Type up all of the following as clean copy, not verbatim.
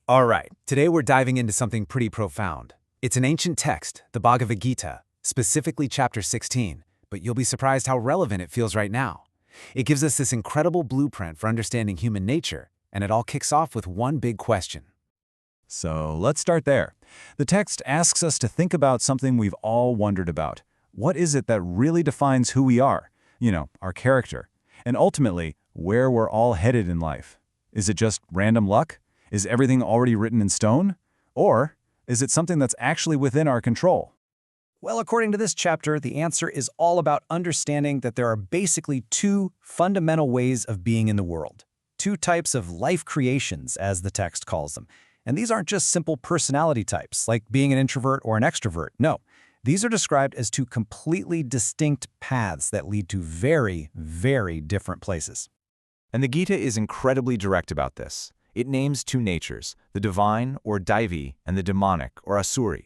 All right, today we're diving into something pretty profound. It's an ancient text, the Bhagavad Gita, specifically chapter 16, but you'll be surprised how relevant it feels right now. It gives us this incredible blueprint for understanding human nature, and it all kicks off with one big question. So let's start there. The text asks us to think about something we've all wondered about. What is it that really defines who we are? Our character. And ultimately, where we're all headed in life. Is it just random luck? Is everything already written in stone? Or is it something that's actually within our control? Well, according to this chapter, the answer is all about understanding that there are basically two fundamental ways of being in the world. Two types of life creations, as the text calls them. And these aren't just simple personality types, like being an introvert or an extrovert. No, these are described as two completely distinct paths that lead to very, very different places. And the Gita is incredibly direct about this. It names two natures, the divine, or daivi, and the demonic, or asuri.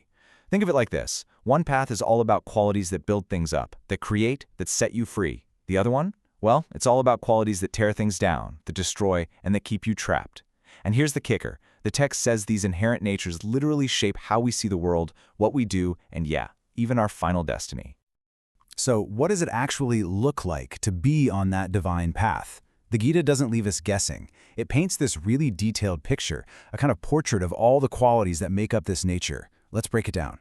Think of it like this. One path is all about qualities that build things up, that create, that set you free. The other one? Well, it's all about qualities that tear things down, that destroy, and that keep you trapped. And here's the kicker. The text says these inherent natures literally shape how we see the world, what we do, and even our final destiny. So what does it actually look like to be on that divine path? The Gita doesn't leave us guessing. It paints this really detailed picture, a kind of portrait of all the qualities that make up this nature. Let's break it down.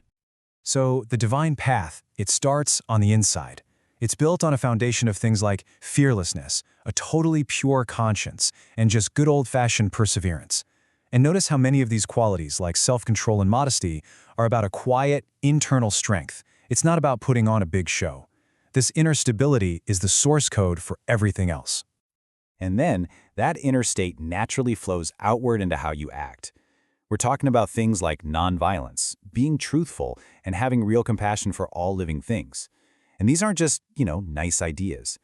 So the divine path, it starts on the inside. It's built on a foundation of things like fearlessness, a totally pure conscience, and just good old-fashioned perseverance. And notice how many of these qualities, like self-control and modesty, are about a quiet, internal strength. It's not about putting on a big show. This inner stability is the source code for everything else. And then, that inner state naturally flows outward into how you act. We're talking about things like nonviolence, being truthful, and having real compassion for all living things. And these aren't just, nice ideas.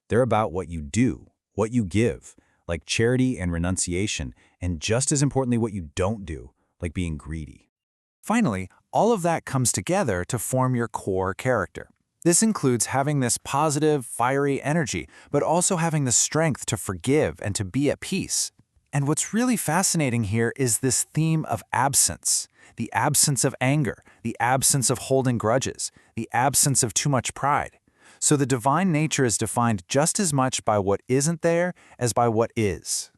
They're about what you do, what you give, like charity and renunciation, and just as importantly, what you don't do, like being greedy. Finally, all of that comes together to form your core character. This includes having this positive, fiery energy, but also having the strength to forgive and to be at peace. And what's really fascinating here is this theme of absence. The absence of anger, the absence of holding grudges, the absence of too much pride. So the divine nature is defined just as much by what isn't there as by what is.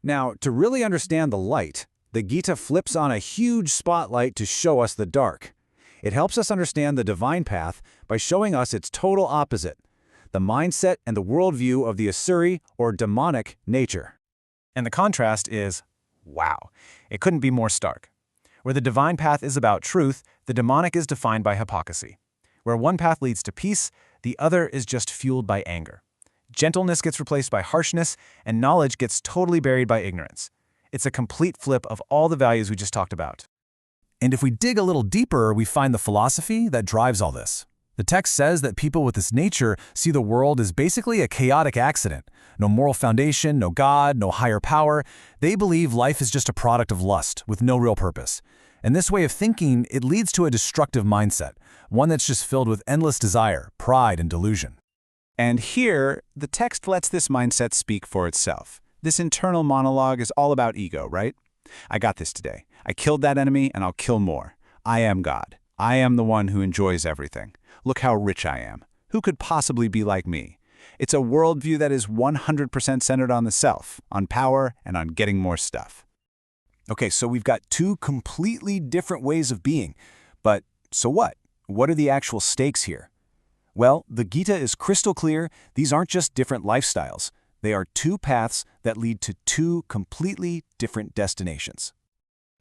Now, to really understand the light, the Gita flips on a huge spotlight to show us the dark. It helps us understand the divine path by showing us its total opposite, the mindset and the worldview of the asuri, or demonic, nature. And the contrast is, wow, it couldn't be more stark. Where the divine path is about truth, the demonic is defined by hypocrisy. Where one path leads to peace, the other is just fueled by anger. Gentleness gets replaced by harshness, and knowledge gets totally buried by ignorance. It's a complete flip of all the values we just talked about. And if we dig a little deeper, we find the philosophy that drives all this. The text says that people with this nature see the world as basically a chaotic accident. No moral foundation, no God, no higher power. They believe life is just a product of lust with no real purpose. And this way of thinking, it leads to a destructive mindset, one that's just filled with endless desire, pride, and delusion. And here, the text lets this mindset speak for itself. This internal monologue is all about ego, right? I got this today. I killed that enemy, and I'll kill more. I am God. I am the one who enjoys everything. Look how rich I am. Who could possibly be like me? It's a worldview that is 100% centered on the self, on power, and on getting more stuff. Okay, so we've got two completely different ways of being. But so what? What are the actual stakes here? Well, the Gita is crystal clear. These aren't just different lifestyles. They are two paths that lead to two completely different destinations.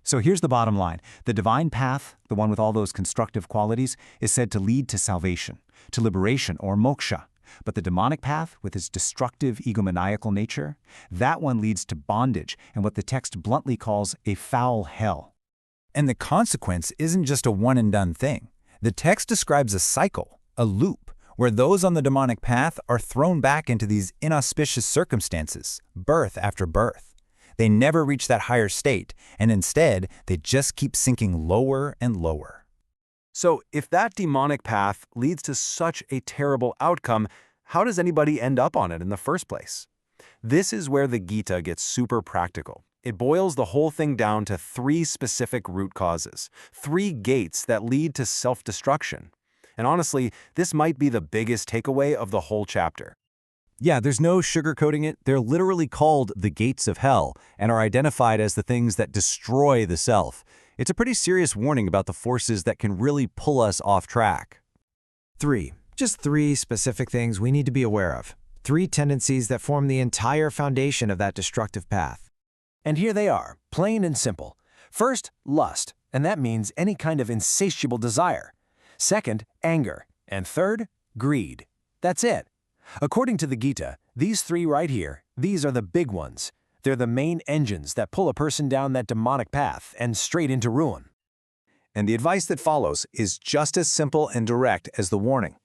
So here's the bottom line. The divine path, the one with all those constructive qualities, is said to lead to salvation, to liberation or moksha. But the demonic path, with its destructive egomaniacal nature, that one leads to bondage and what the text bluntly calls a foul hell. And the consequence isn't just a one-and-done thing. The text describes a cycle, a loop, where those on the demonic path are thrown back into these inauspicious circumstances, birth after birth. They never reach that higher state, and instead, they just keep sinking lower and lower. So if that demonic path leads to such a terrible outcome, how does anybody end up on it in the first place? This is where the Gita gets super practical. It boils the whole thing down to 3 specific root causes, 3 gates that lead to self-destruction. And honestly, this might be the biggest takeaway of the whole chapter. Yeah, there's no sugarcoating it. They're literally called the gates of hell and are identified as the things that destroy the self. It's a pretty serious warning about the forces that can really pull us off track. 3. Just 3 specific things we need to be aware of. 3 tendencies that form the entire foundation of that destructive path. And here they are, plain and simple. First, lust, and that means any kind of insatiable desire. Second, anger. And third, greed. That's it. According to the Gita, these 3 right here, these are the big ones. They're the main engines that pull a person down that demonic path and straight into ruin. And the advice that follows is just as simple and direct as the warning.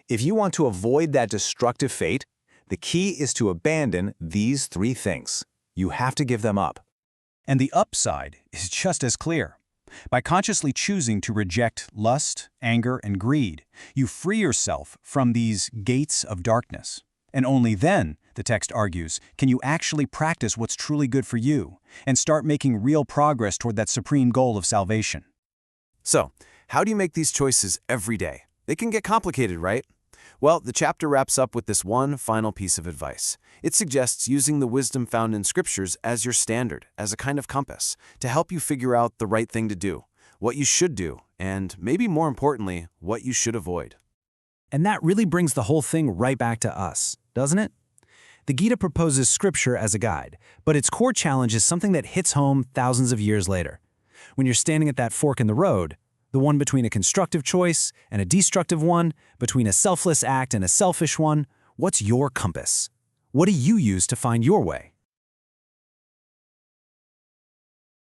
If you want to avoid that destructive fate, the key is to abandon these 3 things. You have to give them up. And the upside is just as clear. By consciously choosing to reject lust, anger, and greed, you free yourself from these gates of darkness. And only then, the text argues, can you actually practice what's truly good for you and start making real progress toward that supreme goal of salvation. So, how do you make these choices every day? They can get complicated, right? Well, the chapter wraps up with this one final piece of advice. It suggests using the wisdom found in scriptures as your standard, as a kind of compass, to help you figure out the right thing to do, what you should do, and maybe more importantly, what you should avoid. And that really brings the whole thing right back to us, doesn't it? The Gita proposes scripture as a guide, but its core challenge is something that hits home thousands of years later. When you're standing at that fork in the road, the one between a constructive choice and a destructive one, between a selfless act and a selfish one, what's your compass? What do you use to find your way?